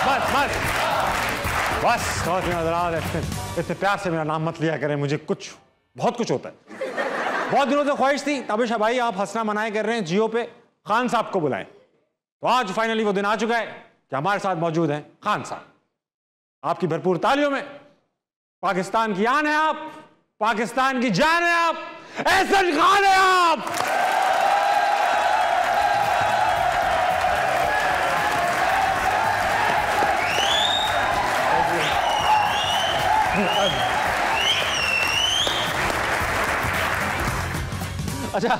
बस बस बस बहुत नजरात, इतने प्यार से मेरा नाम मत लिया करें, मुझे कुछ बहुत कुछ होता है। बहुत दिनों से ख्वाहिश थी, तबिश भाई आप हंसना मनाए कर रहे हैं जियो पे, खान साहब को बुलाएं। तो आज फाइनली वो दिन आ चुका है कि हमारे साथ मौजूद हैं खान साहब। आपकी भरपूर तालियों में पाकिस्तान की आन है आप, पाकिस्तान की जान है आप, एहसन खान है आप। अच्छा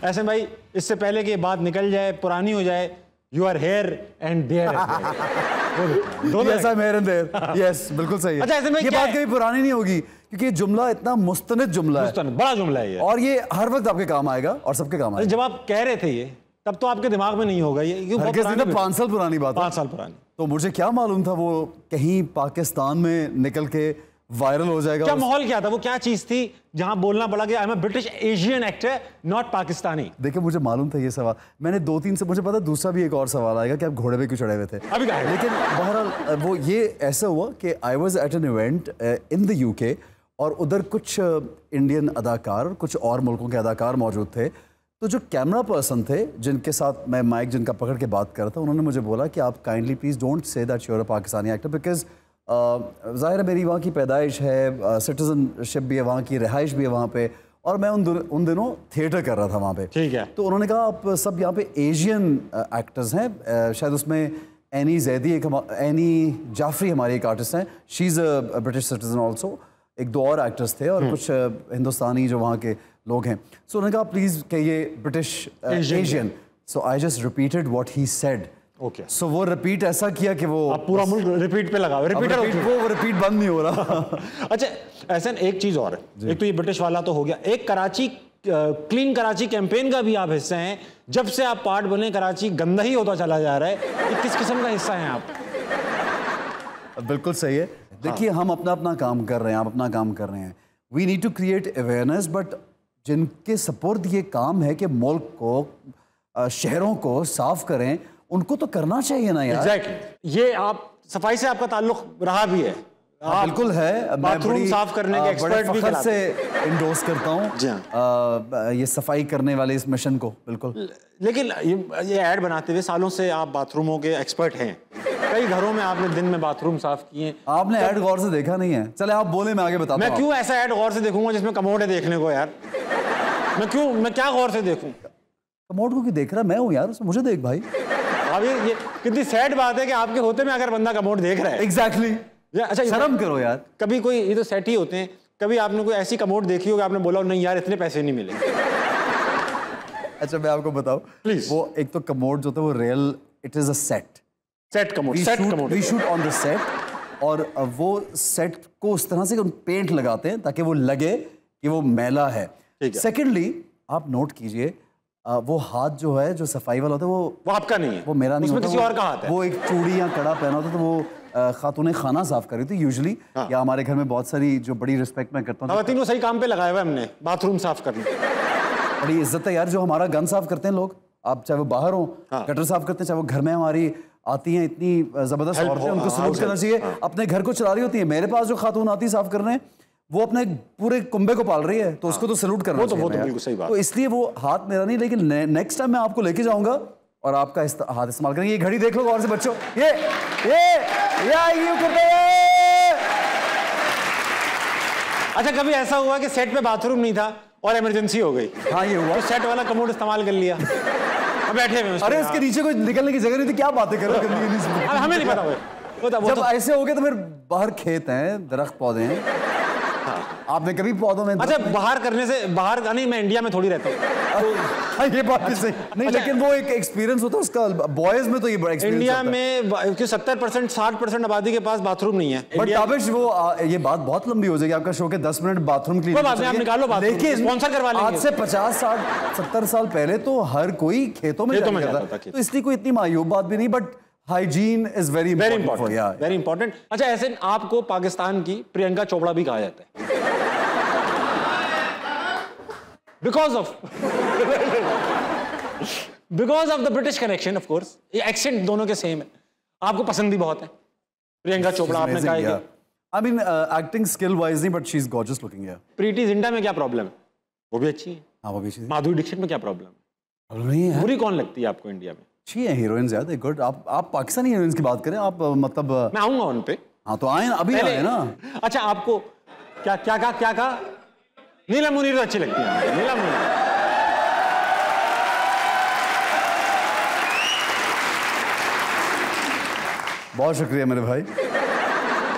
ऐसे भाई, इससे पहले कि बात निकल जाए, पुरानी हो जाए, you are here and there, yes बिल्कुल सही है। अच्छा ऐसे में ये बात कभी पुरानी नहीं होगी क्योंकि ये जुमला इतना मुस्तनिद जुमला है, बड़ा जुमला है ये, और ये हर वक्त आपके काम आएगा और सबके काम आएगा। जब आप कह रहे थे ये, तब तो आपके दिमाग में नहीं होगा ये, 5 साल पुरानी बात है। 5 साल पुरानी। तो मुझे क्या मालूम था वो कहीं पाकिस्तान में निकल के वायरल हो जाएगा। क्या माहौल क्या था, वो क्या चीज थी जहां बोलना पड़ा कि I am a British Asian actor not Pakistani? देखिए मुझे मालूम था ये सवाल, मैंने 2-3 से, मुझे पता दूसरा भी एक और सवाल आएगा कि आप घोड़े पे क्यों चढ़े हुए थे अभी कहा। लेकिन बहरहाल वो ये ऐसा हुआ कि I was at an event in the UK और उधर कुछ इंडियन अदाकार, कुछ और मुल्कों के अदाकार मौजूद थे। तो जो कैमरा पर्सन थे जिनके साथ मैं माइक जिनका पकड़ के बात कर रहा था, उन्होंने मुझे बोला कि आप kindly please don't say that you are a Pakistani actor, because ज़ाहिर है मेरी वहाँ की पैदाइश है, सिटीजनशिप भी है वहाँ की, रिहाइश भी है वहाँ पे, और मैं उन दिनों थिएटर कर रहा था वहाँ पे। ठीक है। तो उन्होंने कहा आप सब यहाँ पे एशियन एक्टर्स हैं, शायद उसमें एनी जैदी, एनी जाफरी हमारी एक आर्टिस्ट हैं, she is a British citizen also, एक 2 और एक्टर्स थे और कुछ हिंदुस्तानी जो वहाँ के लोग हैं। सो उन्होंने कहा प्लीज़ कि ये British Asian. So I just repeated what he said. Okay. So वो रिपीट ऐसा किया कि वो अब पूरा मुल्क रिपीट पे लगा, वो रिपीट बंद नहीं हो रहा। अच्छा ऐसा एक चीज और है, एक तो ये ब्रिटिश वाला तो हो गया, एक कराची क्लीन कराची कैंपेन का भी आप हिस्सा हैं। जब से आप पार्ट बने कराची गंदा ही होता चला जा रहा है, ये किस किस्म का हिस्सा है आप? बिल्कुल सही है। देखिए हम अपना काम कर रहे हैं, आप अपना काम कर रहे हैं। We need to create awareness, but जिनके सपोर्ट ये काम है कि मुल्क को, शहरों को साफ करें, उनको तो करना चाहिए ना यार। Exactly. ये आप सफाई से आपका ताल्लुक रहा भी है। बिल्कुल है। बाथरूम साफ करने के एक्सपर्ट भी से इंडोर्स करता हूँ ये सफाई करने वाले इस मिशन को, बिल्कुल। लेकिन ये ऐड बनाते हुए सालों से आप बाथरूमों के एक्सपर्ट हैं, कई घरों में आपने दिन में बाथरूम साफ किए। आपने ऐड गौर से देखा नहीं है? चले आप बोले, मैं आगे बताता हूं। मैं क्यों ऐसा ऐड गौर से देखूंगा जिसमें कमोड है देखने को यार? मैं क्या गौर से देखूं? कमोड को क्यों देख रहा? मैं हूं यार, मुझे देख भाई। अब ये कितनी सैड बात है कि आपके होते में अगर बंदा कमोड देख रहा है। एग्जैक्टली। अच्छा शर्म करो यार। कभी कोई, ये तो सेट ही होते हैं, कभी आपने कोई ऐसी कमोड देखी होगी आपने बोला नहीं यार इतने पैसे नहीं मिले? अच्छा मैं आपको बताऊं प्लीज। वो एक तो कमोड जो था वो real, it is a set commode, we shoot on the set, और वो सेट को उस तरह से पेंट लगाते हैं ताकि वो लगे कि वो मैला है। सेकेंडली आप नोट कीजिए, वो हाथ जो है, जो सफाई वाला होता है, वो आपका नहीं है, वो मेरा नहीं होता, किसी और का हाथ है। वो एक चूड़ी या कड़ा पहना होता, तो वो खातूने खाना साफ कर रही थी यूजुअली। या हमारे घर में बहुत सारी, जो बड़ी रिस्पेक्ट मैं करता हूँ, खवातीन को सही काम पे लगाया हुआ हमने, बाथरूम साफ करने। बड़ी इज्जत है यार, जो हमारा गन साफ करते हैं लोग, आप चाहे वो बाहर हो, गटर साफ करते हैं, चाहे वो घर में हमारी आती हैं, इतनी जबरदस्त औरतें, उनको सलूट करना चाहिए। अपने घर को चला रही होती है। मेरे पास जो खातून आती है साफ करने, वो अपने पूरे कुंबे को पाल रही है, तो उसको तो सैल्यूट करना चाहिए। वो तो बिल्कुल सही बात। तो इसलिए वो हाथ मेरा नहीं, लेकिन नेक्स्ट टाइम मैं आपको लेके जाऊंगा और आपका हाथ इस्तेमाल करेंगे। ये घड़ी देख लो गौर से बच्चों, ये करते हैं। अच्छा कभी ऐसा हुआ कि सेट पे बाथरूम नहीं था और इमरजेंसी हो गई? हाँ ये हुआ। तो सेट वाला कमोड इस्तेमाल कर लिया, बैठे हुए। अरे उसके नीचे कोई निकलने की जगह नहीं थी, क्या बातें कर रहे हो? हमें नहीं पता। जब ऐसे हो गए तो फिर बाहर खेत हैं, दरख्त पौधे हैं। आपने कभी पौधों में? अच्छा बाहर करने से, बाहर नहीं, मैं इंडिया में थोड़ी रहता हूँ। ये बात भी सही नहीं, लेकिन वो एक एक्सपीरियंस होता है उसका। बॉयज में तो ये बड़ा एक्सपीरियंस इंडिया में 70% 60% आबादी के पास बाथरूम नहीं है। बट ताबिश वो ये बात बहुत लंबी हो जाएगी आपका शो के 10 मिनट बाथरूम के लिए। आप निकालो बाथरूम, लेकिन स्पॉन्सर करवा लेंगे। आज से 50 60 70 साल पहले तो हर कोई खेतों में जाता था, तो इसलिए कोई इतनी मायूब बात भी नहीं। But hygiene is very important, very important. अच्छा ऐसे आपको पाकिस्तान की प्रियंका चोपड़ा भी कहा जाता है because of the British connection, of course. ये एक्सेंट दोनों के सेम है, आपको पसंद भी बहुत है। प्रियंका चोपड़ा आपने कहा है कि I mean, acting skill wise नहीं, but she's gorgeous looking, yeah. Preity Zinta में क्या प्रॉब्लम है? वो भी अच्छी है। हाँ वो भी अच्छी है। माधुरी दीक्षित में क्या प्रॉब्लम है? प्रॉब्लम नहीं है। बुरी कौन लगती है आपको इंडिया में? अच्छी है हीरोइंस यार, गुड। आप पाकिस्तानी हीरोइंस की बात करें, आप मतलब मैं आऊंगा उन पे। हाँ तो आए ना, अभी आए ना। अच्छा आपको क्या कहा? नीलम मुनीर तो अच्छी लगती है। नीलम मुनीर बहुत शुक्रिया मेरे भाई।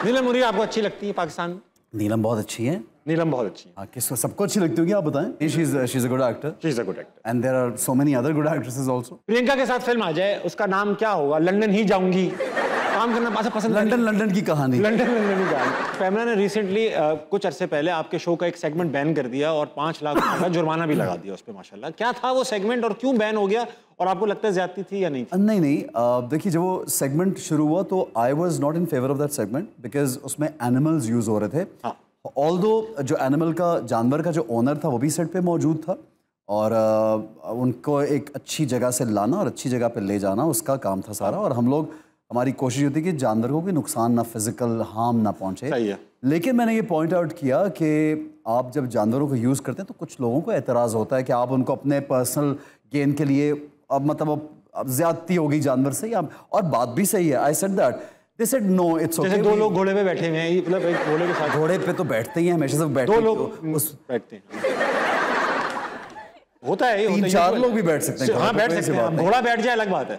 नीलम मुनीर आपको अच्छी लगती है पाकिस्तान में? नीलम बहुत अच्छी है। नीलम बहुत अच्छी है। हाँ, किसको सबको अच्छी लगती होगी आप बताएं। she's a good actor. She's a good actor. And there are so many other good actresses also. Priyanka के साथ फिल्म आ जाए, उसका नाम क्या होगा? लंदन ही जाऊंगी। काम करना अच्छा पसंद है। लंदन की कहानी। लंदन की कहानी। पैमला ने रिसेंटली कुछ अरसे पहले आपके शो का एक सेगमेंट बैन कर दिया और 5 लाख रुपए का जुर्माना भी लगा दिया उस पे माशाल्लाह। क्या था वो सेगमेंट और क्यों बैन हो गया और आपको लगता है ज्यादती थी या नहीं थी? नहीं, देखिए जब वो सेगमेंट शुरू हुआ तो I was not in favour of that segment because उसमें एनिमल्स यूज हो रहे थे। हाँ। ऑल्दो जो एनिमल का जानवर का जो ओनर था वो भी सेट पे मौजूद था और उनको एक अच्छी जगह से लाना और अच्छी जगह पे ले जाना उसका काम था सारा। और हम लोग हमारी कोशिश होती कि जानवर को कोई नुकसान ना फिजिकल हार्म ना पहुंचे। सही है। लेकिन मैंने ये पॉइंट आउट किया कि आप जब जानवरों को यूज़ करते हैं तो कुछ लोगों को एतराज़ होता है कि आप उनको अपने पर्सनल गेन के लिए अब मतलब अब ज्यादती होगी जानवर से या, और बात भी सही है। I said that, they said no it's okay. जैसे 2 लोग घोड़े पे बैठे हुए हैं, मतलब एक घोड़े के साथ। घोड़े पे तो बैठते ही हैं हमेशा, सब बैठते 2 लोग उस बैठते हैं। होता है 3-4 लोग भी बैठ सकते हैं। हाँ बैठ सकते हैं, घोड़ा बैठ जाए अलग बात है।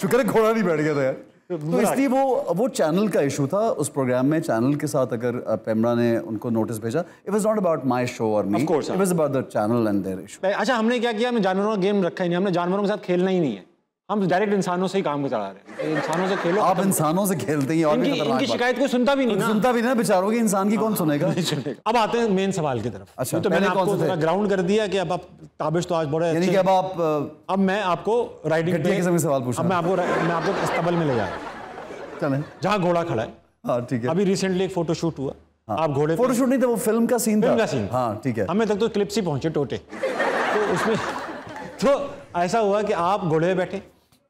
शुक्र है घोड़ा नहीं बैठ गया था यार। तो इसलिए वो चैनल का इशू था उस प्रोग्राम में। चैनल के साथ अगर पेमरा ने उनको नोटिस भेजा, it was not about my show और me, it was about the channel and their issue. अच्छा हमने क्या किया, हमने जानवरों का गेम रखा ही नहीं, हमने जानवरों के साथ खेलना ही नहीं है। हम डायरेक्ट इंसानों से ही काम चला रहे हैं। इंसानों से खेलो। आप इंसानों से खेलते हैं और इनकी शिकायत कोई सुनता भी नहीं ना। सुनता भी ना बेचारों की, इंसान की कौन सुनेगा। अब आते हैं मेन सवाल की तरफ। अच्छा तो मैंने आपको थोड़ा ग्राउंड कर दिया कि अब आप ताबिश तो आज बड़े यानी कि अब मैं आपको राइडिंग पे सवाल पूछ रहा हूं। मैं आपको अस्तबल में ले जा रहा हूं जहां घोड़ा खड़ा है। हाँ ठीक है। अभी रिसेंटली एक फोटोशूट हुआ। हाँ, आप घोड़े फोटोशूट नहीं था, वो फिल्म का सीन था। हाँ ठीक है। हमें तक तो क्लिप्स ही पहुंचे टोटे। तो उसमें तो ऐसा हुआ कि आप घोड़े पे बैठे,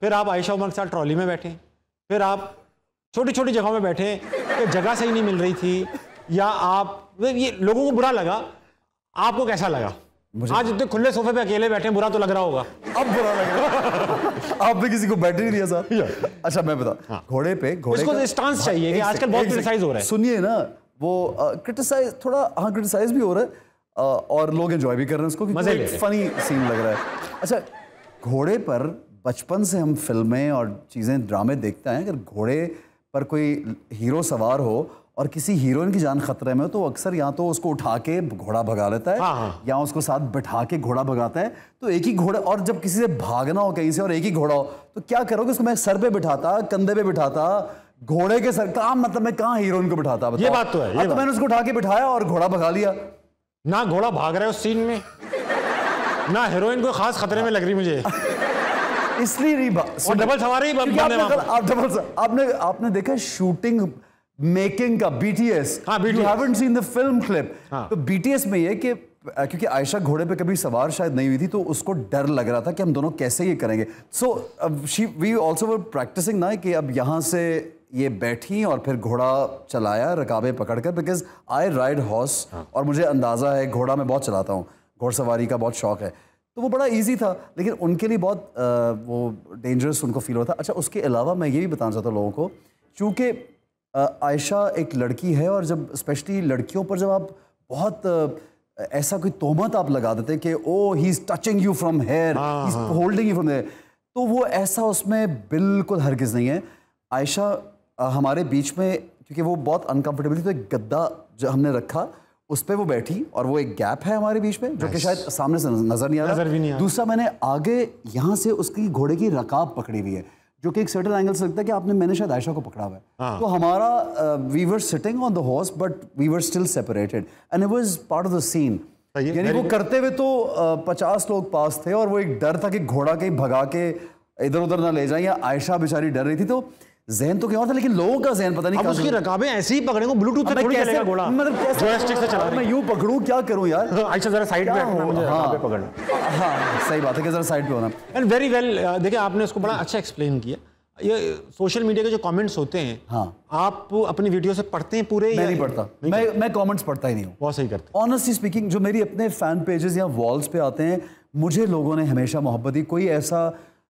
फिर आप आयशा उमर के साथ ट्रॉली में बैठे, फिर आप छोटी छोटी जगहों में बैठे कि जगह सही नहीं मिल रही थी, या आप ये लोगों को बुरा लगा। आपको कैसा लगा? आज इतने खुले सोफे पे अकेले बैठे, बुरा तो लग रहा होगा। अब बुरा लग रहा आपने किसी को बैठ नहीं दिया सर। अच्छा मैं बता, घोड़े इसको स्टांस चाहिए कि आजकल बहुत क्रिटिसाइज हो रहा है। सुनिए ना, वो क्रिटिसाइज थोड़ा, हाँ क्रिटिसाइज भी हो रहा है और लोग एंजॉय भी कर रहे हैं उसको, मजे फनी सीन लग रहा है। अच्छा घोड़े पर बचपन से हम फिल्में और चीज़ें ड्रामे देखते हैं, अगर घोड़े पर कोई हीरो सवार हो और किसी हीरोइन की जान खतरे में हो तो अक्सर या तो उसको उठा के घोड़ा भगा लेता है। हाँ। या उसको साथ बैठा के घोड़ा भगाता है। तो एक ही घोड़ा, और जब किसी से भागना हो कहीं से और एक ही घोड़ा हो तो क्या करोगे? उसको मैं सर पे बिठाता, कंधे पे बिठाता, घोड़े के सर का मतलब मैं कहाँ हीरोइन को बिठाता? ये बात तो है। तो मैंने उसको उठा के बिठाया और घोड़ा भगा लिया। ना घोड़ा भाग रहा है उस सीन में, ना हीरोइन को खास खतरे में लग रही मुझे। इसलिए नहीं और डबल सवारी आपने देखा शूटिंग मेकिंग का BTS। You haven't seen the film clip। तो BTS में ये कि क्योंकि आयशा घोड़े पे कभी सवार शायद नहीं हुई थी तो उसको डर लग रहा था कि हम दोनों कैसे ये करेंगे। So we also were practicing ना कि अब यहाँ से ये बैठी और फिर घोड़ा चलाया रकाबे पकड़कर, बिकॉज आई राइड हॉर्स और मुझे अंदाज़ा है घोड़ा मैं बहुत चलाता हूँ, घोड़सवारी का बहुत शौक है, तो वो बड़ा इजी था। लेकिन उनके लिए बहुत वो डेंजरस उनको फील होता। अच्छा उसके अलावा मैं ये भी बताना चाहता हूँ लोगों को, चूँकि आयशा एक लड़की है और जब स्पेशली लड़कियों पर जब आप बहुत ऐसा कोई तोहमत आप लगा देते कि oh he is touching you from here, he is holding you from here, तो वो ऐसा उसमें बिल्कुल हरगिज़ नहीं है। आयशा हमारे बीच में, क्योंकि वो बहुत अनकंफर्टेबल थी, तो एक गद्दा जो हमने रखा उस पर वो बैठी और वो एक गैप है हमारे बीच में जो कि शायद सामने से नजर नहीं आ रहा। दूसरा मैंने आगे यहाँ से उसकी घोड़े की रकाब पकड़ी हुई है जो कि एक सर्टेन एंगल से लगता है कि मैंने शायद आयशा को पकड़ा हुआ है। तो हमारा we were sitting on the horse but we were still separated and it was part of the scene. यानी वो करते हुए तो 50 लोग पास थे और वो एक डर था कि घोड़ा कहीं भगा के इधर उधर ना ले जाए, या आयशा बेचारी डर रही थी, तो जहन तो क्या और था लेकिन लोगों का जहन पता नहीं। अब उसकी रकाबें ऐसे ही पकड़ेंगे, ब्लूटूथ से थोड़ी चलेगा घोड़ा, मतलब कैसे जॉयस्टिक से चला, मैं यूं पकड़ूं क्या करूं यार? आयशा जरा साइड पे रखना, मुझे रकाबें पकड़ना। हाँ सही बात है कि जरा साइड पे होना। एंड वेरी वेल, देखिए आपने उसको बड़ा अच्छा एक्सप्लेन किया। ये सोशल मीडिया के जो कमेंट्स होते हैं, हाँ, आप अपनी वीडियो से पढ़ते हैं पूरे? मैं नहीं पढ़ता, मैं कमेंट्स पढ़ता ही नहीं हूँ। बहुत सही करते। ऑनेस्टली स्पीकिंग, जो मेरी अपने फैन पेजेस या वॉल्स पे आते हैं, मुझे लोगों ने हमेशा मोहब्बत दी। कोई ऐसा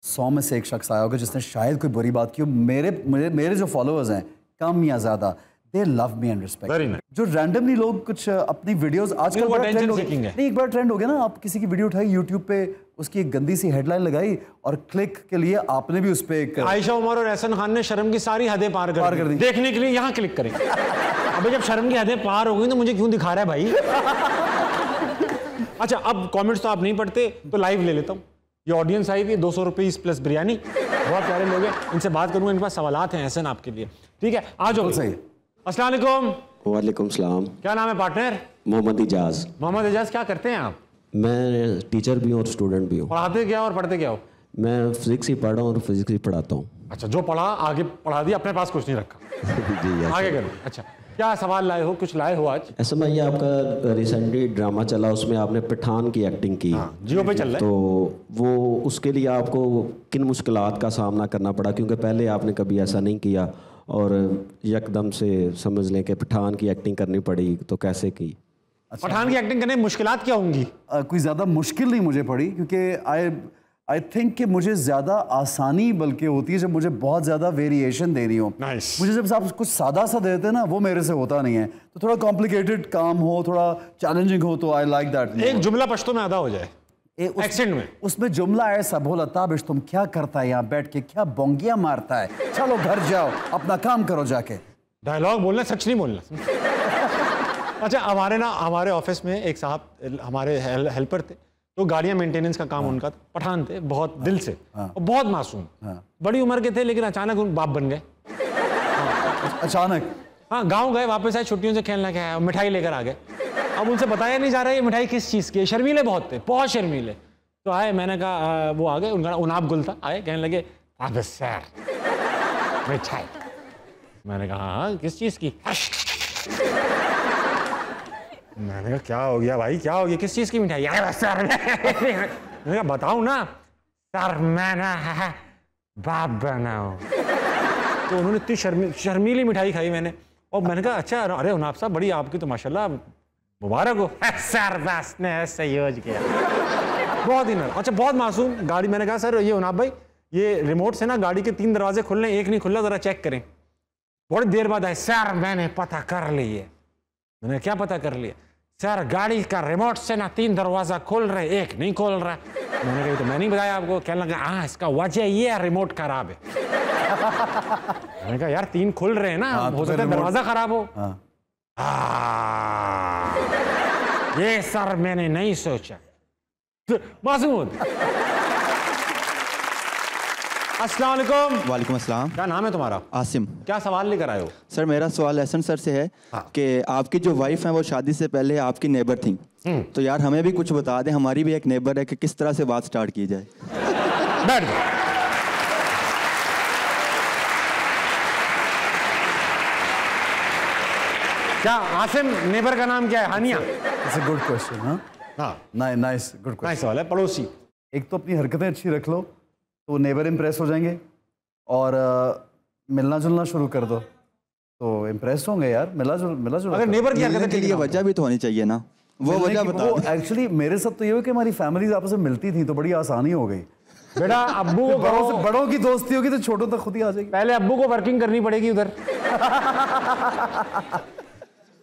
100 में से एक शख्स आया होगा जिसने शायद कोई बुरी बात की हो। मेरे जो फॉलोअर्स हैं, कम या ज्यादा, दे लव मी एंड रिस्पेक्ट। जो रैंडमली लोग कुछ अपनी वीडियोस आजकल बड़ा ट्रेंड हो गया, नहीं एक बड़ा ट्रेंड हो गया ना, आप किसी की वीडियो उठाई यूट्यूब पे, उसकी एक गंदी सी हेडलाइन लगाई और क्लिक के लिए आपने भी उस पे एक आयशा उमर और एहसन खान ने शर्म की सारी हदें पार कर दी। देखने के लिए यहाँ क्लिक करें। अबे जब शर्म की हदें पार हो गई तो मुझे क्यों दिखा रहा है भाई? अच्छा, अब कमेंट्स तो आप नहीं पढ़ते तो लाइव ले लेता हूँ। ये ऑडियंस आई थी 200 रुपीस प्लस बिरयानी, बहुत प्यारे लोग हैं, इनसे बात करूंगा, इनके पास सवालात हैं एहसन आपके लिए। ठीक है, आ जाओ। सही। अस्सलाम वालेकुम। वालेकुम सलाम। क्या नाम है पार्टनर? मोहम्मद इजाज। मोहम्मद इजाज, क्या करते हैं आप? मैं टीचर भी हूँ और स्टूडेंट भी हूँ। पढ़ाते क्या और पढ़ते क्या हो? मैं फिजिक्स ही पढ़ रहा हूँ और फिजिक्स ही पढ़ाता हूँ। अच्छा, जो पढ़ा आगे पढ़ा दिया, अपने पास कुछ नहीं रखा। जी आगे करो। अच्छा, क्या सवाल लाए हो? कुछ लाए हो आज? ऐसा मैं, ये आपका रिसेंटली ड्रामा चला, उसमें आपने पठान की एक्टिंग की। हाँ, जियो पे चल रहा है। तो वो उसके लिए आपको किन मुश्किलात का सामना करना पड़ा? क्योंकि पहले आपने कभी ऐसा नहीं किया और यकदम से समझ लें कि पठान की एक्टिंग करनी पड़ी, तो कैसे की? अच्छा, पठान की एक्टिंग करने में मुश्किलात क्या होंगी? कोई ज़्यादा मुश्किल नहीं मुझे पड़ी, क्योंकि आई थिंक कि मुझे ज़्यादा आसानी बल्कि होती है जब मुझे बहुत ज़्यादा वेरिएशन देनी हो। Nice. मुझे जब आप कुछ सादा सा देते हैं ना, वो मेरे से होता नहीं है। तो थोड़ा कॉम्प्लिकेटेड काम हो, थोड़ा चैलेंजिंग हो, तो आई लाइक दैट। एक जुमला पश्तो में अदा हो जाए, एक्सेंट में। उसमें जुमला ऐसा बोला, ताबिश तुम क्या करता है यहाँ बैठ के, क्या बोंगियां मारता है, चलो घर जाओ अपना काम करो जाके। डायलॉग बोलना, सच नहीं बोलना। अच्छा, हमारे ऑफिस में एक साहब हमारे हेल्पर थे, तो गाड़ियां मेंटेनेंस का काम उनका था। पठान थे, बहुत दिल से और बहुत मासूम, बड़ी उम्र के थे, लेकिन अचानक उन बाप बन गए। अचानक? हाँ, गांव गए, वापस आए, छुट्टियों से खेलना क्या है, मिठाई लेकर आ गए। अब उनसे बताया नहीं जा रहा है ये मिठाई किस चीज़ की है। शर्मीले बहुत थे, बहुत शर्मीले। तो आए, मैंने कहा, वो आ गए, उनका उनाब गुल था, आए, कहने लगे अब सर मिठाई। मैंने कहा हाँ, किस चीज़ की? मैंने कहा क्या हो गया भाई, क्या हो गया, किस चीज़ की मिठाई? सर मैंने कहा बताऊँ ना सर, मैं ना बाप बना हूँ। तो उन्होंने इतनी शर्मीली मिठाई खाई मैंने, और मैंने कहा अच्छा, अरे उनाब साहब बड़ी आपकी तो माशाल्लाह मुबारक हो। सर बस ने ऐसे यूज किया, बहुत ही नर। अच्छा, बहुत मासूम। गाड़ी, मैंने कहा सर ये उनाब भाई, ये रिमोट से ना गाड़ी के 3 दरवाजे खुलने, एक नहीं खुला, जरा चेक करें। बड़ी देर बाद आए, सर मैंने पता कर लिया। मैंने क्या पता कर लिया? सर गाड़ी का रिमोट से ना 3 दरवाजा खोल रहे, एक नहीं खोल रहा। मैंने कहा तो मैं नहीं बताया आपको? कहने लगा हाँ, इसका वजह ये है, रिमोट खराब है। मैंने कहा यार 3 खुल रहे हैं ना, हो सकता है दरवाजा खराब हो। ये सर मैंने नहीं सोचा। मासूम। अस्सलाम वालेकुम। वालेकुम अस्सलाम। क्या नाम है तुम्हारा? आसिम। क्या सवाल लेकर आए हो? सर मेरा सवाल एहसन सर से है कि आपकी जो वाइफ है वो शादी से पहले आपकी नेबर थी, तो यार हमें भी कुछ बता दें, हमारी भी एक नेबर है, कि किस तरह से बात स्टार्ट की जाए। बैठ जाओ। क्या आसिम, नेबर का नाम क्या है? Hania. It's a good question. हाँ, नाइस, गुड क्वेश्चन। नाइस सवाल है। पड़ोसी। एक तो अपनी हरकतें अच्छी रख लो तो नेबर इम्प्रेस हो जाएंगे, और मिलना जुलना शुरू कर दो तो इम्प्रेस होंगे यार। मिला जुल अगर नेबर की मिलने के लिए वजह भी तो होनी चाहिए ना, वो वजह बता। एक्चुअली मेरे साथ तो ये हो कि हमारी फैमिलीज आपस में मिलती थी तो बड़ी आसानी हो गई। बेटा अब्बू को बड़ों की दोस्ती होगी तो छोटों तक खुद ही आ जाएगी। पहले अब्बू को वर्किंग करनी पड़ेगी उधर,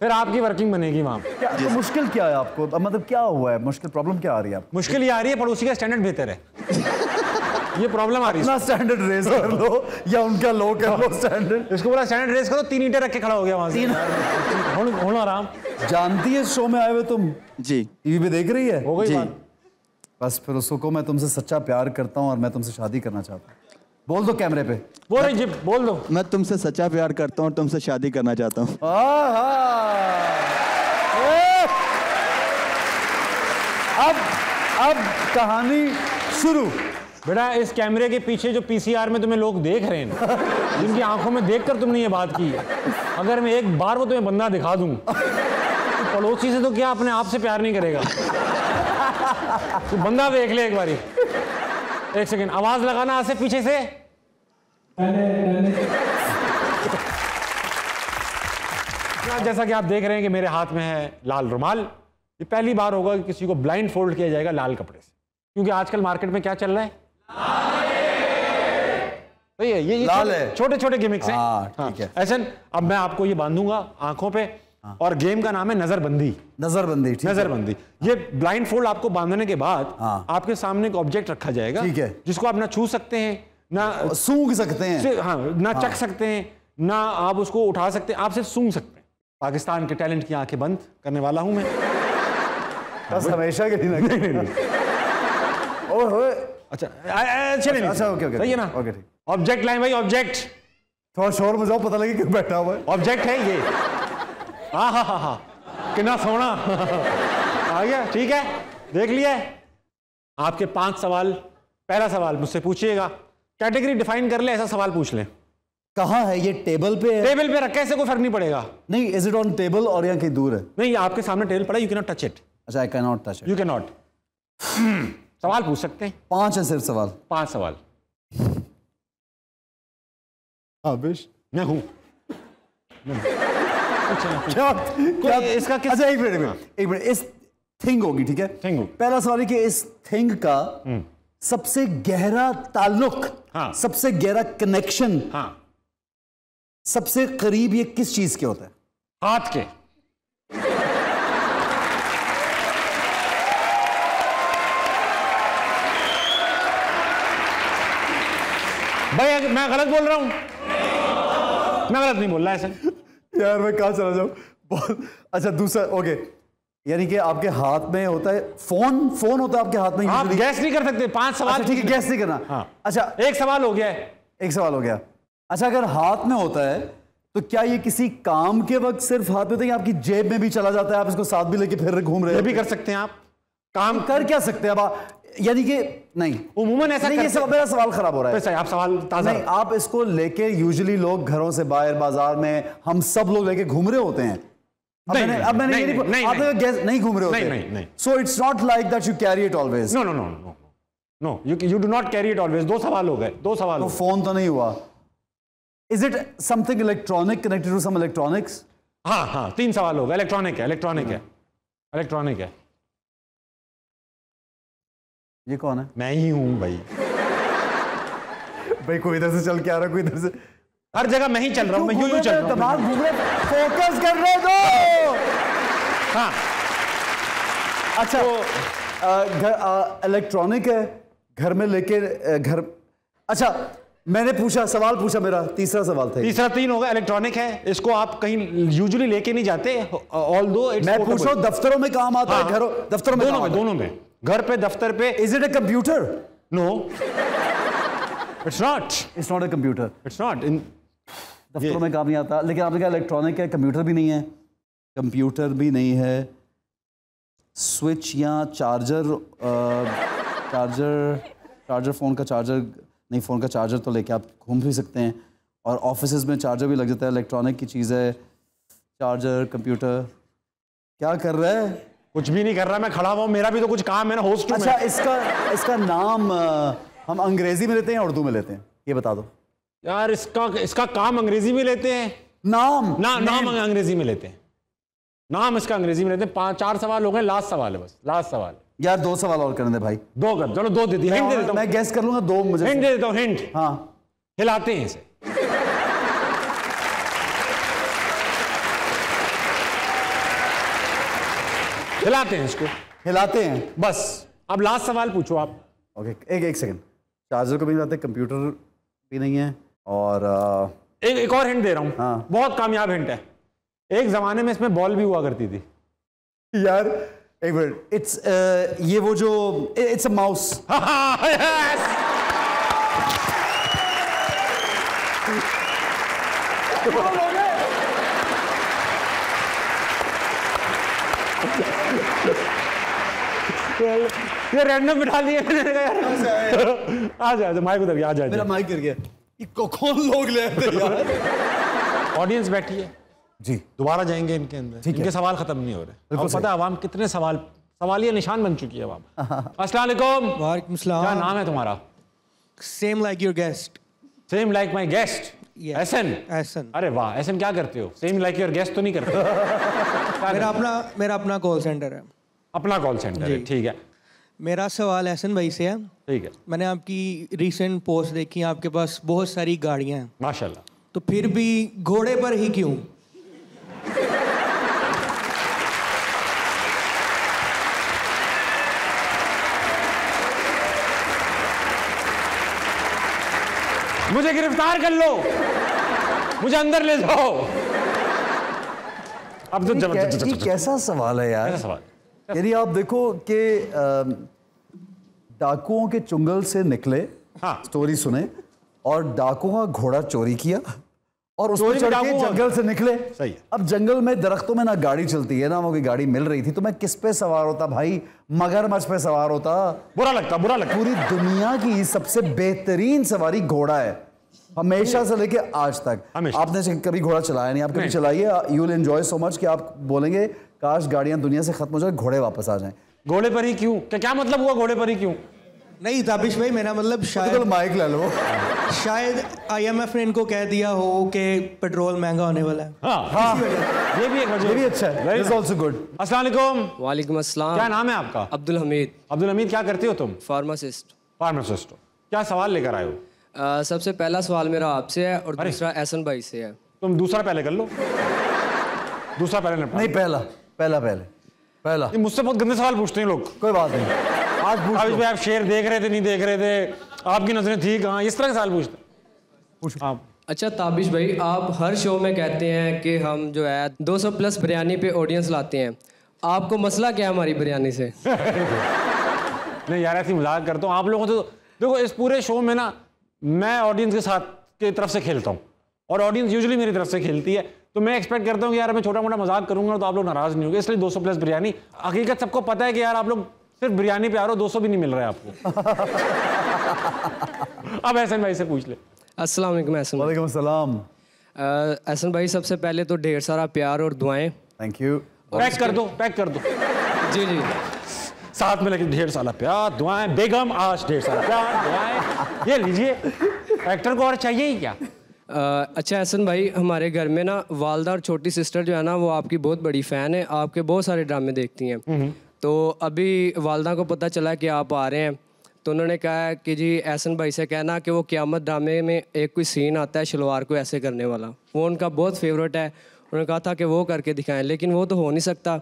फिर आपकी वर्किंग बनेगी वहां। तो मुश्किल क्या है आपको, मतलब क्या हुआ है, मुश्किल प्रॉब्लम क्या आ रही है आपको? मुश्किल ये आ रही है पड़ोसी का स्टैंडर्ड बेहतर है। ये प्रॉब्लम आ रही है। अपना स्टैंडर्ड रेस कर लो या उनका लो कर लो स्टैंडर्ड। इसको बोला स्टैंडर्ड रेस करो, 3 ईंटें रख के खड़ा हो गया वहां से। होना आराम। जानती है शो में आए हुए तुम? जी। टीवी पे देख रही है? हो गई बात। बस फिर उसको को मैं तुमसे सच्चा प्यार करता हूँ और मैं तुमसे शादी करना चाहता हूँ। बोल दो कैमरे पे। बोल रही जी, बोल दो। मैं तुमसे सच्चा प्यार करता हूँ और तुमसे शादी करना चाहता हूँ। अब कहानी शुरू। बेटा इस कैमरे के पीछे जो पीसीआर में तुम्हें लोग देख रहे हैं, जिनकी आंखों में देखकर तुमने ये बात की, अगर मैं एक बार वो तुम्हें बंदा दिखा दूं तो पड़ोसी से तो क्या अपने आप से प्यार नहीं करेगा। तो बंदा देख ले एक बारी। एक सेकंड, आवाज लगाना आज से पीछे से। जैसा कि आप देख रहे हैं कि मेरे हाथ में है लाल रुमाल। ये पहली बार होगा कि किसी को ब्लाइंड फोल्ड किया जाएगा लाल कपड़े से, क्योंकि आजकल मार्केट में क्या चल रहा है? तो ये लाल है। छोटे छोटे गिमिक्स हैं। हाँ, ठीक है। ऐसे अब मैं आपको ये बांधूंगा आंखों पे, और गेम का नाम है नजरबंदी। नजरबंदी, ठीक है। नजरबंदी। ये ब्लाइंड फोल्ड आपको बांधने के बाद आपके सामने एक ऑब्जेक्ट रखा जाएगा, ठीक है, जिसको आप ना छू सकते हैं, ना सूंघ सकते हैं, हाँ, ना चख सकते हैं, ना आप उसको उठा सकते हैं, आप सिर्फ सूंघ सकते हैं। पाकिस्तान के टैलेंट की आंखें बंद करने वाला हूं मैं। बस हमेशा के लिए। ओए अच्छा चलिए, अच्छा, ओके, सही है ना? ओके, ठीक। ऑब्जेक्ट लाइन भाई, ऑब्जेक्ट। थोड़ा शोर मचाओ, पता लगे क्यों बैठा हुआ है। ऑब्जेक्ट है ये। हा कितना सोना। आ गया, ठीक है, देख लिया। आपके 5 सवाल। पहला सवाल मुझसे पूछिएगा, कैटेगरी डिफाइन कर ले, ऐसा सवाल पूछ लें। कहाँ है ये? टेबल पे है? टेबल पे रखा है, ऐसे कोई फर्क नहीं पड़ेगा। नहीं, इज इट ऑन टेबल और यहाँ कहीं दूर है? नहीं, आपके सामने टेबल पड़ा, you can not touch it. अच्छा, I can not touch it. You can not. सवाल पूछ सकते हैं। 5 है सिर्फ सवाल? 5 सवाल। आबिश, मैं हूं। क्या इसका किस... अच्छा, एक मिनट, इस थिंग होगी, ठीक है? थिंग होगी। पहला सवाल है कि इस थिंग का सबसे गहरा ताल्लुक, हाँ, सबसे गहरा कनेक्शन, हाँ, सबसे करीब ये किस चीज के होता है? हाथ के। भाई मैं गलत बोल रहा हूं? मैं गलत नहीं बोल रहा ऐसे। यार मैं कहाँ चला जाऊं? बहुत अच्छा। दूसरा, ओके, यानी कि आपके हाथ में होता है फोन होता है आपके हाथ में? आप गैस नहीं कर सकते। 5 सवाल। अच्छा, ठीक है, गैस नहीं करना। हाँ। अच्छा, एक सवाल हो गया है। एक सवाल हो गया। अच्छा, अगर हाथ में होता है तो क्या ये किसी काम के वक्त सिर्फ हाथ में होता है या आपकी जेब में भी चला जाता है, आप इसको साथ भी लेके फिर घूम रहे ये हैं? भी कर सकते हैं आप। काम कर क्या सकते हैं आप? यानी कि नहीं, उमूमन ऐसा नहीं, ये सब मेरा सवाल खराब हो रहा है। आप सवाल ताजा। नहीं, आप इसको लेके यूजुअली लोग घरों से बाहर, बाजार में, हम सब लोग लेके घूम रहे होते हैं। अब मैंने आपने गैस नहीं घूम रहे होते। नहीं। So it's not like that you carry it always. No, you do not carry it always. 2 सवाल हो गए, 2 सवाल। तो फोन तो नहीं हुआ। Is it something electronic, connected to some electronics? हाँ, 3 सवाल हो गए। इलेक्ट्रॉनिक है। ये कौन है? मैं ही हूं भाई। भाई कोई इधर से चल के आ रहा है, कोई इधर से। हर जगह मैं ही चल रहा हूं, मैं यूं चल रहा हूं। दिमाग घूम रहा है, फोकस कर रहे हो। हाँ, अच्छा, इलेक्ट्रॉनिक है, घर में लेके घर। अच्छा, मैंने पूछा, सवाल पूछा, मेरा तीसरा सवाल था। तीसरा 3 होगा। इलेक्ट्रॉनिक है, इसको आप कहीं यूजुअली लेके नहीं जाते, ऑल्दो मैं पूछ रहा हूं दफ्तरों में काम आता है, घरों, दफ्तरों में? दोनों में, घर पे, दफ्तर पे। Is it a computer? No, it's not a computer. It's not. दफ्तरों में काम नहीं आता, लेकिन आपने कहा इलेक्ट्रॉनिक है, कंप्यूटर भी नहीं है। कंप्यूटर भी नहीं है। स्विच या चार्जर, चार्जर फोन का चार्जर नहीं, फोन का चार्जर तो लेके आप घूम भी सकते हैं, और ऑफिसेज में चार्जर भी लग जाता है, इलेक्ट्रॉनिक की चीज़ है। चार्जर, कंप्यूटर, क्या कर रहा है? कुछ भी नहीं कर रहा, मैं खड़ा हुआ हूं, मेरा भी तो कुछ काम है ना, होस्ट हूं। अच्छा, इसका नाम हम अंग्रेजी में लेते हैं या उर्दू में लेते हैं, ये बता दो यार। इसका काम अंग्रेजी में लेते हैं। नाम अंग्रेजी में लेते हैं। नाम इसका अंग्रेजी में लेते हैं। 4 सवाल हो गए, लास्ट सवाल है बस, लास्ट सवाल। यार 2 सवाल और करने दे भाई। 2 कर, चलो 2 दे दिए। हिंट दे देता हूं, मैं गैस कर लूंगा। 2 मुझे हिंट दे देता हूं। हिंट, हाँ, हिलाते हैं इसे। हिलाते हैं इसको, हिलाते हैं बस। अब लास्ट सवाल पूछो आप। ओके, एक सेकंड। चार्जर को भी नहीं लाते, कंप्यूटर भी नहीं है, और एक और हिंट दे रहा हूं। हाँ। बहुत कामयाब हिंट है। एक जमाने में इसमें बॉल भी हुआ करती थी। यार एक मिनट, इट्स ये वो जो इट्स अ माउस। ये रैंडम बिठा दिए मैंने यार। आ जा माइक उधर गया, आ जा। मेरा माइक गिर गया। ये कौन लोग ले आते यार? ऑडियंस बैठी है जी, दोबारा जाएंगे इनके अंदर। इनके सवाल खत्म नहीं हो रहे। और पता है आवाम कितने सवालिया निशान बन चुकी है आवाम। अस्सलाम वालेकुम। वालेकुम सलाम। क्या नाम है तुम्हारा? Same like your guest. Same like my guest Ehsan. Ehsan. अरे वाह, एहसन क्या करते हो? सेम लाइक योर गेस्ट तो नहीं करते? मेरा अपना कॉल सेंटर है। अपना कॉल सेंटर है, ठीक है। मेरा सवाल एहसन भाई से है। ठीक है। मैंने आपकी रीसेंट पोस्ट देखी, आपके पास बहुत सारी गाड़ियां हैं माशाल्लाह, तो फिर भी घोड़े पर ही क्यों? मुझे गिरफ्तार कर लो, मुझे अंदर ले जाओ। अब तो ये कैसा सवाल है यार? कैसा सवाल? यदि आप देखो कि डाकुओं के चुंगल से निकले, हाँ, स्टोरी सुने, और डाकुओं का घोड़ा चोरी किया और उस पर चोरी चढ़ में के डाकू जंगल से निकले। सही है। अब जंगल में दरख्तों में ना गाड़ी चलती है ना वो कोई गाड़ी मिल रही थी, तो मैं किस पे सवार होता भाई? मगरमच्छ पे सवार होता। बुरा लगता, बुरा लगता। पूरी दुनिया की सबसे बेहतरीन सवारी घोड़ा है, हमेशा से लेके आज तक। हमेशा। आपने कभी घोड़ा चलाया नहीं, आप कभी चलाइए, you will enjoy so much कि आप बोलेंगे काश गाड़ियां दुनिया से खत्म हो जाए, घोड़े वापस आ जाएं। घोड़े पर ही क्यों? क्या मतलब हुआ घोड़े पर ही क्यों? नहीं ताबिश भाई, मेरा मतलब शायद माइक ले लो। शायद IMF ने इनको कह दिया हो कि पेट्रोल महंगा होने वाला है। हाँ, ये भी एक वजह। ये भी अच्छा है, दिस आल्सो गुड। अस्सलाम वालेकुम। वालेकुम अस्सलाम। क्या नाम है आपका? अब्दुल हमीद। अब्दुल हमीद, क्या करते हो तुम? फार्मासिस्ट। फार्मासिस्ट हो। क्या सवाल लेकर आए हो? सबसे पहला सवाल मेरा आपसे है और दूसरा एहसन भाई से है। तुम दूसरा पहले कर लो। दूसरा पहले निपटा। नहीं, पहला। मुझसे बहुत गंदे सवाल पूछते हैं लोग। कोई बात नहीं, आज पूछ लो। आप शेर देख रहे थे, नहीं देख रहे थे, आपकी नजरें थी कहाँ, इस तरह के सवाल पूछते हैं। अच्छा ताबिश भाई, आप हर शो में कहते हैं कि हम जो है 200 प्लस बिरयानी पे ऑडियंस लाते हैं, आपको मसला क्या है हमारी बिरयानी से? नहीं यार, ऐसी मजाक करता हूँ। आप लोगों तो देखो, इस पूरे शो में ना मैं ऑडियंस के साथ की तरफ से खेलता हूँ और ऑडियंस यूजुअली मेरी तरफ से खेलती है, तो मैं एक्सपेक्ट करता हूँ कि यार मैं छोटा मोटा मजाक करूंगा तो आप लोग नाराज नहीं होंगे, इसलिए 200 प्लस बिरयानी। हकीकत सबको पता है कि यार आप लोग सिर्फ बिरयानी पे आ रहे हो, 200 भी नहीं मिल रहा है आपको। अब एहसन भाई से पूछ ले। अस्सलाम वालेकुम एहसन भाई। वालेकुम सलाम। एहसन भाई, सबसे पहले तो ढेर सारा प्यार और दुआएं। Thank you. पैक कर दो, पैक कर दो। जी जी, साथ में लेकिन ढेर सारा प्यार दुआएं। बेगम आज ढेर सारा प्यार दुआएं, ये लीजिए। एक्टर को और चाहिए ही क्या? अच्छा एहसन भाई, हमारे घर में ना वालदा और छोटी सिस्टर जो है ना वो आपकी बहुत बड़ी फ़ैन है, आपके बहुत सारे ड्रामे देखती हैं। तो अभी वालदा को पता चला कि आप आ रहे हैं, तो उन्होंने कहा कि जी एहसन भाई से कहना कि वो क़यामत ड्रामे में एक कोई सीन आता है शलवार को ऐसे करने वाला, वो उनका बहुत फेवरेट है। उन्होंने कहा था कि वो करके दिखाएं, लेकिन वो तो हो नहीं सकता।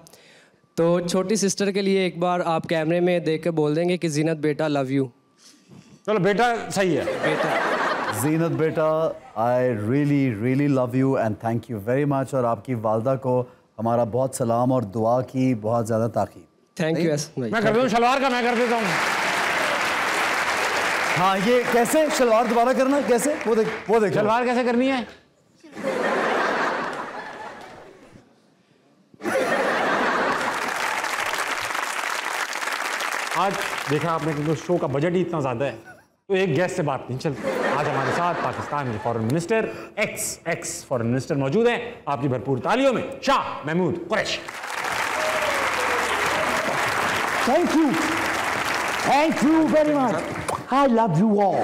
तो छोटी सिस्टर के लिए एक बार आप कैमरे में देख के बोल देंगे कि जीनत बेटा लव यू। चलो बेटा सही है। बेटा जीनत बेटा, I really love you and thank you very much, और आपकी वालदा को हमारा बहुत सलाम और दुआ की बहुत ज़्यादा ताकीद। थैंक यू एहसन भाई। मैं कर देता हूँ शलवार का, मैं कर देता हूँ। हाँ, ये कैसे शलवार दोबारा करना, कैसे? वो देख शलवार कैसे करनी है? आज देखा आपने कि शो का बजट ही इतना ज्यादा है, तो एक गेस्ट से बात नहीं चलती। आज हमारे साथ पाकिस्तान के foreign minister, ex foreign minister मौजूद हैं। आपकी भरपूर तालियों में Shah Mahmood Qureshi. Thank you very much, I love you all.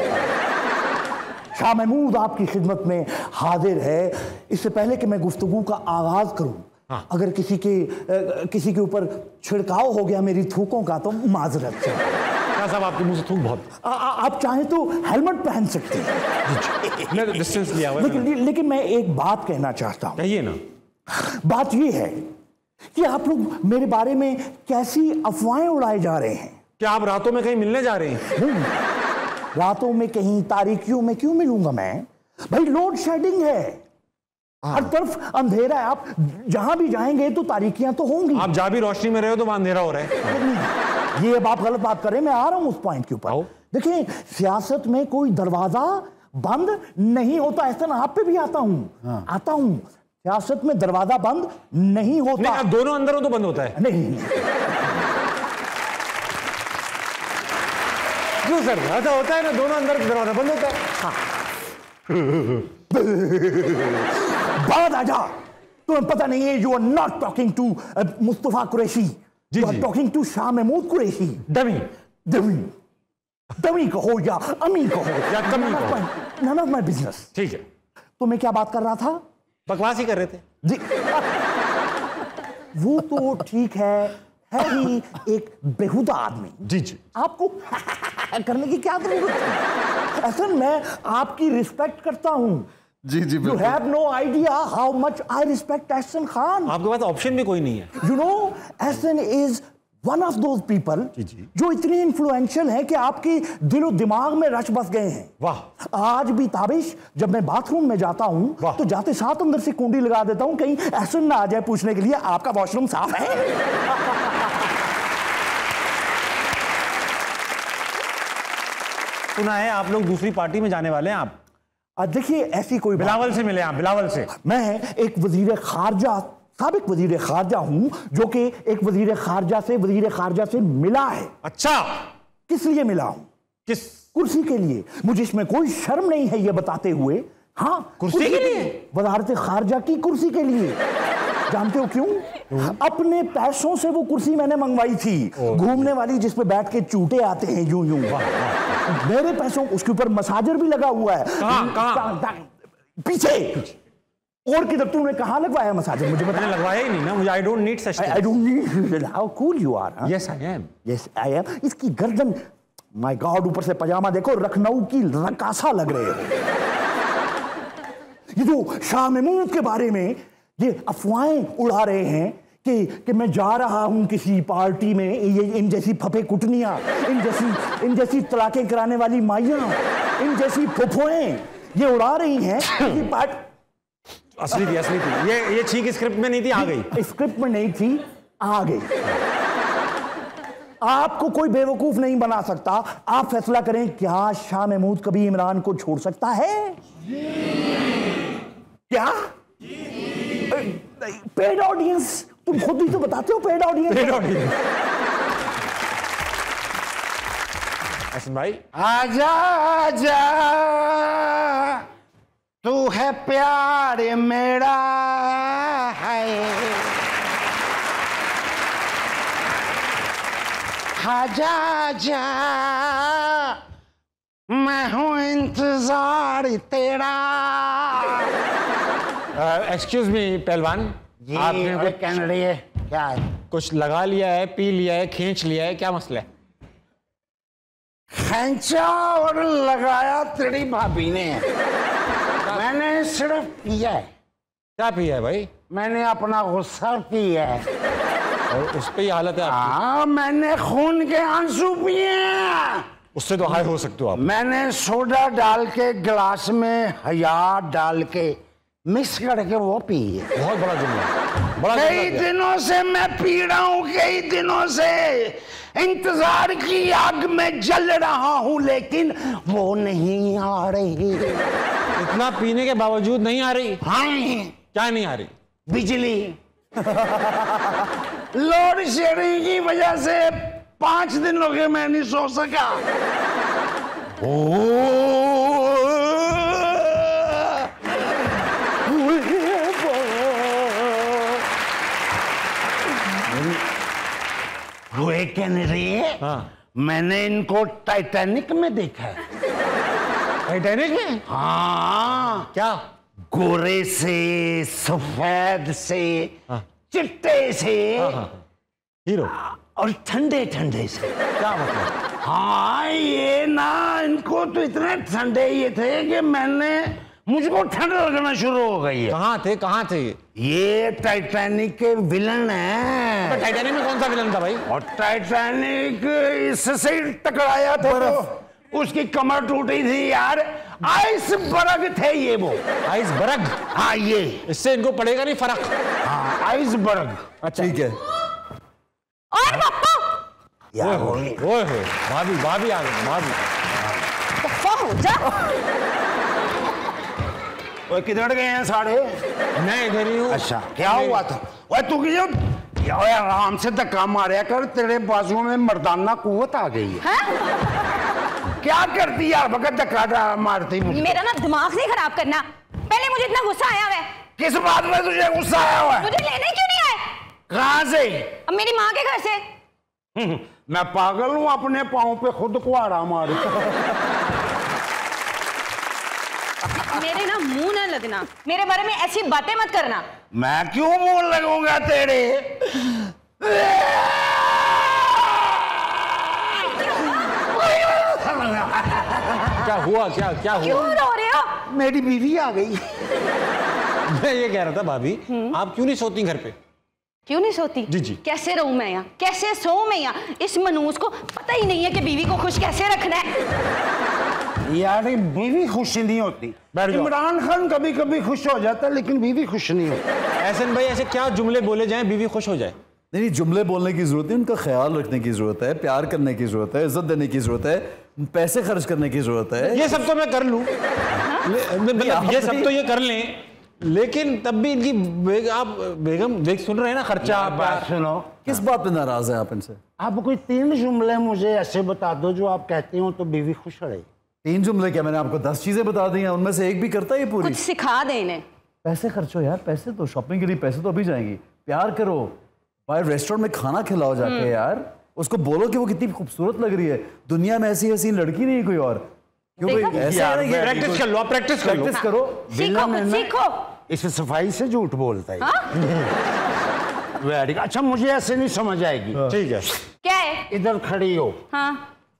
Shah Mahmood आपकी खिदमत में हाजिर है। इससे पहले कि मैं गुफ्तगू का आगाज करूं, अगर किसी के ऊपर छिड़काव हो गया मेरी थूकों का तो माजरत है। क्या साहब, आपके मुंह से थूक बहुत। आप चाहें तो हेलमेट पहन सकते हैं। मैं डिस्टेंस लिया हुआ है। लेकिन मैं एक बात कहना चाहता हूं। कहिए ना। बात ये है कि आप लोग मेरे बारे में कैसी अफवाहें उड़ाए जा रहे हैं। क्या आप रातों में कहीं मिलने जा रहे हैं? नहीं, रातों में कहीं तारीकियों में क्यों मिलूंगा मैं? भाई लोड शेडिंग है, हर तरफ अंधेरा है। आप जहां भी जाएंगे तो तारीकियां तो होंगी। आप जा भी रोशनी में रहे हो तो वहां अंधेरा हो रहा है। ये अब आप गलत बात कर रहे हैं, मैं आ रहा हूं उस पॉइंट के ऊपर। देखिए, सियासत में कोई दरवाजा बंद नहीं होता। ऐसा आप पे भी आता हूं। सियासत में दरवाजा बंद नहीं होता। नहीं, अब दोनों अंदर हो तो बंद होता है। नहीं क्यों सर, ऐसा होता है ना, दोनों अंदर दरवाजा बंद होता है। बात आजा, तुम्हें पता नहीं है, you are not talking to Mustafa Qureshi, you are talking to Shah Mahmood Qureshi. Dummy. Dummy कहो या अमी कहो या कमी कहो। None of my business. ठीक है, तो मैं क्या बात कर रहा था? बकवास ही कर रहे थे जी। वो तो ठीक है ही एक बेहुदा आदमी। जी जी। आपको करने की क्या जरूरत है? असल मैं आपकी रिस्पेक्ट करता हूं। जी जी, you have no idea how much I respect Ehsan Khan. आपके पास ऑप्शन भी कोई नहीं है। You know, Ehsan is one of those people जो इतनी इन्फ्लुएंशियल है कि आपकी दिलो दिमाग में रच बस गए हैं। वाह। आज भी ताबिश, जब मैं बाथरूम में जाता हूं तो जाते साथ अंदर से कुंडी लगा देता हूं, कहीं एहसन ना आ जाए पूछने के लिए आपका वॉशरूम साफ है। सुना है आप लोग दूसरी पार्टी में जाने वाले हैं। आप देखिए, ऐसी कोई बिलावल से मिले आप? बिलावल से? मैं एक वजीर खारजा, साबिक वजीर खारजा हूं, जो कि एक वजीर खारजा से मिला है। अच्छा, किस लिए मिला हूं? किस? कुर्सी के लिए। मुझे इसमें कोई शर्म नहीं है ये बताते हुए। हाँ, कुर्सी के लिए? वजारत खारजा की कुर्सी के लिए। जानते हो क्यों? अपने पैसों से वो कुर्सी मैंने मंगवाई थी, घूमने वाली, जिस पे बैठ के चूटे आते हैं यूं यूं। मेरे पैसों, उसके ऊपर मसाजर भी लगा हुआ है। कहाँ? पीछे। और किधर? तुमने कहाँ लगवाया मसाजर? मुझे मैंने लगवाया ही नहीं ना। मुझे I don't need such things. I don't need। How cool you are? Yes, I am. Yes, I am. इसकी गर्दन, माय गॉड, ऊपर से पजामा देखो, लखनऊ की रकासा लग रहे हो। ये जो शाह महमूद के बारे में ये अफवाहें उड़ा रहे हैं कि मैं जा रहा हूं किसी पार्टी में, ये इन जैसी फफे कुटनियां, इन जैसी तलाकें कराने वाली माइयां, इन जैसी फुफुएं ये उड़ा रही हैं कि असली थी। ये छींक स्क्रिप्ट में नहीं थी, आ गई। स्क्रिप्ट में नहीं थी, आ गई। आपको कोई बेवकूफ नहीं बना सकता। आप फैसला करें, क्या शाह महमूद कभी इमरान को छोड़ सकता है? क्या? पेड ऑडियंस, तुम खुद ही तो बताते हो। Paid audience. हसन भाई, आजा आजा तू है प्यार मेरा है, आजा आजा मैं हूँ इंतजार तेरा। एक्सक्यूज मी पहलवान, आपने कुछ कह रही है? क्या है? कुछ लगा लिया है, पी लिया है, खींच लिया है, क्या मसला है? खींचा और लगाया तेरी भाभी ने। मैंने सिर्फ पिया है। क्या पिया है भाई? मैंने अपना गुस्सा पिया है। और उस पे ही हालत है आपकी? हाँ, मैंने खून के आंसू पिए हैं। उससे तो हाई हो सकते हो आप। मैंने सोडा डाल के गिलास में हया डाल के मिक्स करके वो पी है। बहुत बड़ा जुमला। कई दिनों से मैं पी रहा हूँ, कई दिनों से इंतजार की आग में जल रहा हूँ, लेकिन वो नहीं आ रही। इतना पीने के बावजूद नहीं आ रही? हाँ। क्या नहीं आ रही? बिजली। लोड शेडिंग की वजह से 5 दिन हो गए मैं नहीं सो सका। हुए क्या नहीं रही? हाँ। मैंने इनको टाइटैनिक में देखा है। टाइटैनिक में? हाँ। क्या? गोरे से, सफेद से, चिट्टे से, हीरो, और ठंडे ठंडे से। क्या मतलब? हाँ, ये ना, इनको तो इतने ठंडे ये थे कि मुझको ठंड लगना शुरू हो गई है। कहाँ थे? ये टाइटैनिक के विलन हैं। तो टाइटैनिक में कौन सा विलन था भाई? और टाइटैनिक इससे ही टकराया था तो उसकी कमर टूटी थी यार। आइसबर्ग थे ये वो। आइसबर्ग? हाँ, ये इससे इनको पड़ेगा नहीं फर्क। हाँ, आइसबर्ग। अच्छा, ठीक है। और पापा ओए भाभी आ गई। भाभी हो जा। वो किधर गए हैं सारे? मैं इधर ही हूँ। अच्छा, क्या हुआ था? ओए तू आराम से धक्का मारा कर, तेरे बाजुओं में मर्दाना कुव्वत आ गई है। क्या करती है भगत धक्का मारती? मेरा ना दिमाग नहीं खराब करना। पहले मुझे इतना गुस्सा आया हुआ है। किस बात में तुझे गुस्सा आया हुआ है? मुझे लेने क्यों नहीं आए? कहाँ से? अब मेरी माँ के घर से। मैं पागल हूं अपने पाँव पे खुद कुहाड़ा मारू। मेरे ना मुंह ना लगना, मेरे बारे में ऐसी बातें मत करना। मैं क्यों मुंह लगूंगा तेरे? क्या हुआ? क्या क्या हुआ? क्यों रो रहे हो? मेरी बीवी आ गई। मैं ये कह रहा था भाभी, आप क्यों नहीं सोती घर पे? क्यों नहीं सोती? जी जी। कैसे रहूं मैं यहाँ, कैसे सोऊं मैं यहाँ? इस मनूस को पता ही नहीं है कि बीवी को खुश कैसे रखना है। यार बीवी खुश नहीं होती। इमरान खान कभी कभी खुश हो जाता है लेकिन बीवी खुश नहीं होती। एहसन भाई, ऐसे क्या जुमले बोले जाएं बीवी खुश हो जाए? नहीं, जुमले बोलने की जरूरत है, उनका ख्याल रखने की जरूरत है, प्यार करने की जरूरत है, इज्जत देने की जरूरत है, पैसे खर्च करने की जरूरत है। ये सब तो मैं कर लूं, मतलब ये सब तो ये कर लें, लेकिन तब भी इनकी आप बेगम देख सुन रहे हैं ना खर्चा। बात सुनो, किस बात पे नाराज है आप इनसे? आप कोई 3 जुमले मुझे ऐसे बता दो जो आप कहते हो तो बीवी खुश रहे। 3 जुमले क्या? मैंने आपको 10 चीजें बता दी हैं, उनमें से एक भी करता है ये पूरी? कुछ सिखा दे इन्हें। पैसे खर्चो यार, पैसे तो शॉपिंग के लिए पैसे तो अभी जाएंगी। प्यार करो, बाहर रेस्टोरेंट में खाना खिलाओ जाके यार, उसको बोलो कि वो कितनी खूबसूरत लग रही है, दुनिया में ऐसी ऐसी लड़की नहीं कोई और। क्यों भाई ऐसा है? प्रैक्टिस कर लो, आप प्रैक्टिस कर लो। प्रैक्टिस करो। सीखो। इस सफाई से झूठ बोलता है। वेरी अच्छा, मुझे ऐसे नहीं समझ आएगी। ठीक है, क्या है? इधर खड़ी हो। हाँ।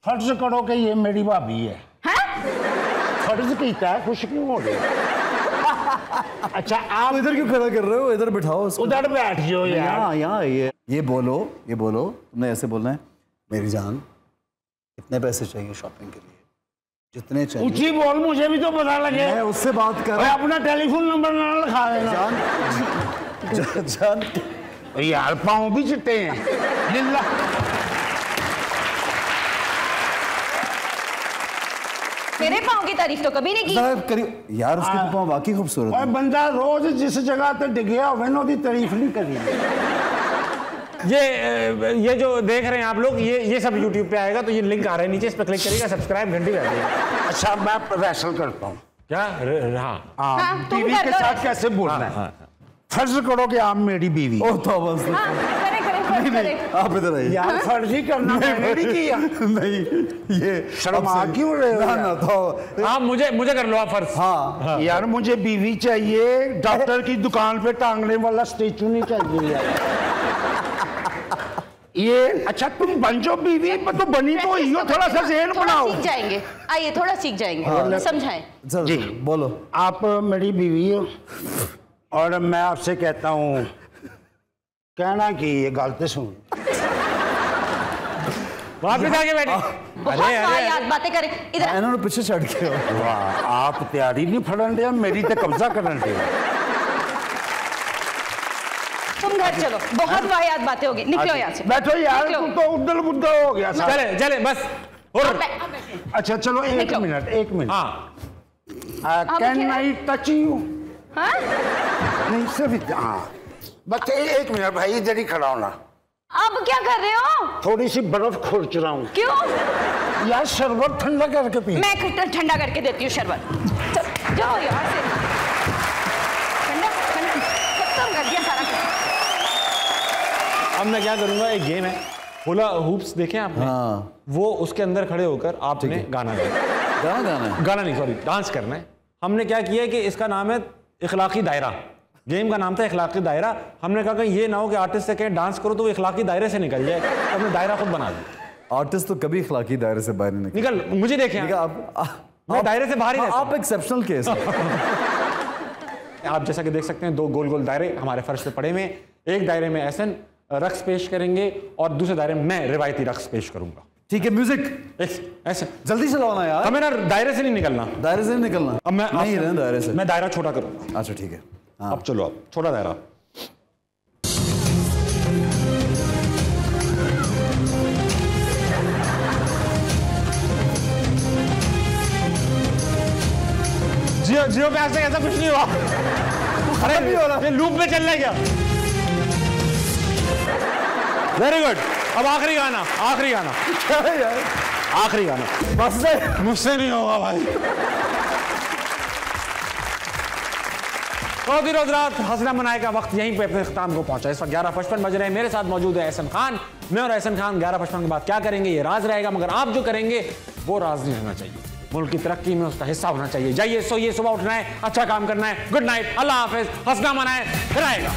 फर्ज करो कि ये मेरी भाभी है। फर्ज कीता है, खुश क्यों हो रहे? अच्छा, आप इधर क्यों खड़ा कर रहे हो? इधर बिठाओ उसको। उधर बैठ जाओ यार। यहाँ ये बोलो, तुमने ऐसे बोलना है, मेरी जान कितने पैसे चाहिए शॉपिंग के लिए? जितने चाहिए। ऊंची बोल, मुझे भी तो पता लगे। मैं उससे बात कर रहा हूं। अपना टेलीफोन नंबर ना लिखा देना। जान यार पाँव भी चिट्टे हैं। लिल्ला मेरे पाँव की तारीफ तो कभी नहीं की। यार उसके तो पाँव वाकई खूबसूरत है। है। बंदा रोज जिस जगह पे डिगया हुआ ना, तारीफ नहीं करी। ये जो देख रहे हैं आप लोग, ये सब YouTube पे आएगा, तो ये लिंक आ रहा है नीचे, इस पर क्लिक करिएगा, सब्सक्राइब घंटी बजा दीजिएगा। अच्छा, मैं रेसल करता हूँ क्या? हाँ, बीवी के साथ कैसे बोलना है? फर्ज करो कि आप मेरी बीवी। ओ तो बस आप इधर आइए। यार फर्ज ही करना, मैंने नहीं किया। नहीं, ये शर्मा क्यों रहे हो? ना तो आप मुझे कर लो आप फर्ज। हाँ यार मुझे बीवी चाहिए, डॉक्टर की दुकान पे टांगने वाला स्टेचू नहीं चाहिए यार। ये अच्छा, तुम बन जाओ बीवी, तो बनी तो ही हो, थोड़ा सा ज़हन बनाओ। सीख जाएंगे, आइए थोड़ा सीख जाएंगे। समझाएं जी। बोलो। आप मेरी बीवी हो और मैं आपसे कहता हूँ, कहना कि ये गलत सुन। वापस आके बैठे। बहुत बातें करें इधर। इन्होंने पीछे छड़ के। वाह, आप तैयारी नहीं फड़न दिया, मेरी तो कब्जा करन दिया। तुम घर चलो, बहुत वाहियात बातें होगी, निकलो यहाँ से। बैठो यार, तुम तो उद्दल बुद्दल हो गया। चले बस। और अच्छा चलो, एक मिनट। हाँ, कैन आई टच यू? हाँ? नहीं सिर्फ हाँ, बस एक मिनट भाई, इधर ही खड़ा होना। अब क्या कर रहे हो? थोड़ी सी बर्फ खुरच रहा हूँ। क्यों? यार शरबत ठंडा करके पी। मैं ठंडा करके देती हूँ शरबत। जाओ यहाँ से। ठंडा खत्म कर दिया सारा कुछ। अब मैं क्या करूंगा, एक गेम है, हुला हूप्स देखें आपने? हाँ। वो उसके अंदर खड़े होकर आपने गाना नहीं, सॉरी, डांस करना है। हमने क्या किया है कि इसका नाम है इखलाकी दायरा। गेम का नाम था इखलाकी दायरा। हमने कहा कि ये ना हो कि आर्टिस्ट से कहें डांस करो तो वो इखलाकी दायरे से निकल जाए, तो हमने दायरा खुद बना दिया। आर्टिस्ट तो कभी इखलाकी दायरे से बाहर नहीं निकल। मुझे देखें, मैं दायरे से बाहर ही रहता हूं। आप एक्सेप्शनल केस। आप जैसा कि देख सकते हैं, 2 गोल गोल दायरे हमारे फर्श पे पड़े हुए हैं। एक दायरे में एहसन रक्स पेश करेंगे और दूसरे दायरे में मैं रिवायती रक्स पेश करूंगा। ठीक है, म्यूजिक ऐसे जल्दी चलाओ ना यार। हमें ना दायरे से नहीं निकलना। दायरे से नहीं निकलना। अब मैं नहीं रहना दायरे से। मैं दायरा छोटा करूंगा। अच्छा ठीक है। हाँ। अब चलो, अब छोटा दायरा। जियो पे ऐसे ऐसा कुछ नहीं हुआ। अरे नहीं हो रहा, ये लूप में चल रहा है क्या? Very good. अब आखिरी गाना। क्या है यार? आखिरी गाना। बस मुझसे नहीं होगा भाई। तो दिन रोज रात हंसना मनाए का वक्त यहीं पे अपने खत्म को पहुंचा। इस वक्त 11:55 बज रहे हैं। मेरे साथ मौजूद है एहसन खान। मैं और एहसन खान 11:55 के बाद क्या करेंगे ये राज रहेगा, मगर आप जो करेंगे वो राज नहीं रहना चाहिए। मुल्क की तरक्की में उसका हिस्सा होना चाहिए। जाइए सोइए, सुबह उठना है, अच्छा काम करना है। गुड नाइट, अल्लाह हाफिज, हंसना मनाए, फिर आएगा।